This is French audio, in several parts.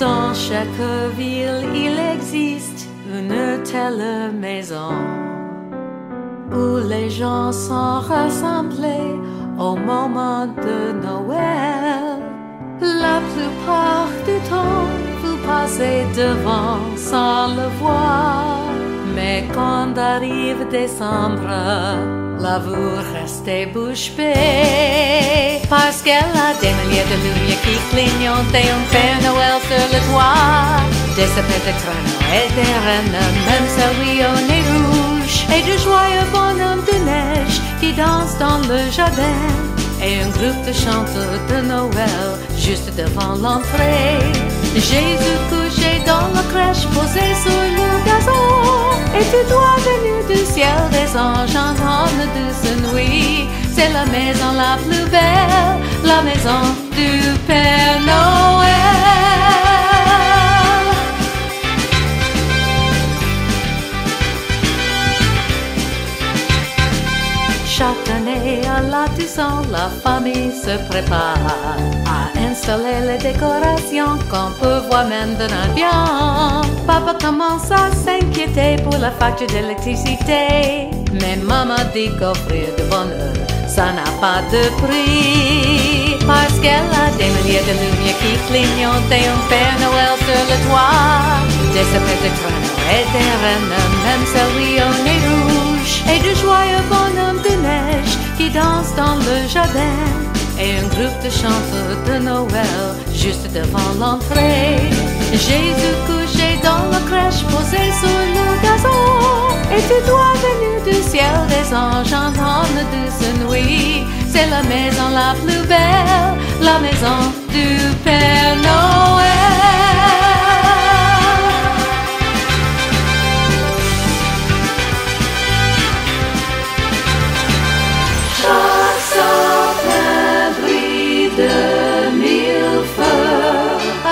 Dans chaque ville, il existe une telle maison où les gens sont rassemblés au moment de Noël. La plupart du temps, vous passez devant sans le voir. Mais quand arrive décembre, là vous restez bouche bée, parce qu'elle a des milliers de lumières qui clignotent et un Père Noël sur le toit. Des sapins de traîneaux et des rennes, même celui au nez rouge, et de joyeux bonhommes de neige qui dansent dans le jardin. Et un groupe de chanteurs de Noël juste devant l'entrée. Jésus couché dans la crèche posé sur le gazon. Et tu dois venir du ciel des anges entendre douce nuit. C'est la maison la plus belle, la maison du Père Noël. Chaque année à la Toussaint, la famille se prépare à installer les décorations qu'on peut voir maintenant bien. Papa commence à s'inquiéter pour la facture d'électricité, mais maman dit qu'offrir de bonheur, ça n'a pas de prix, parce qu'elle a des milliers de lumières qui clignotent et un Père Noël sur le toit. Des sapins de traîneaux et des rennes, même celui au nez rouge, et de joyeux bonhommes de neige qui dansent dans le jardin. Et un groupe de chanteurs de Noël juste devant l'entrée. Jésus couché dans la crèche posé sur le gazon. Et tu dois venir du ciel des anges entendre douce nuit. C'est la maison la plus belle, la maison du Père Noël.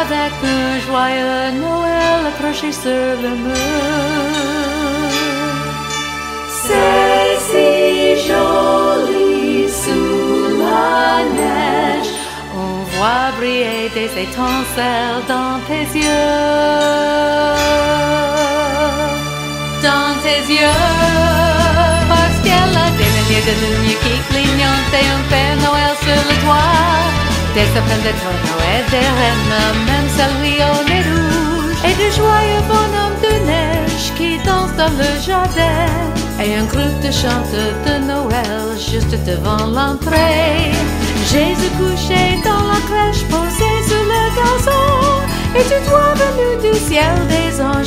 Avec un joyeux Noël accroché sur le mur. C'est si joli sous la neige. On voit briller des étincelles dans tes yeux. Dans tes yeux. Parce qu'elle a des milliers de lumières qui clignotent et un Père Noël sur le toit. Des sapins de traîneaux et des rennes, même celui au nez rouge, et de joyeux bonhommes de neige qui dansent dans le jardin. Et un groupe de chanteurs de Noël juste devant l'entrée. Jésus couché dans la crèche posé sur le gazon. Et tu dois venir du ciel des anges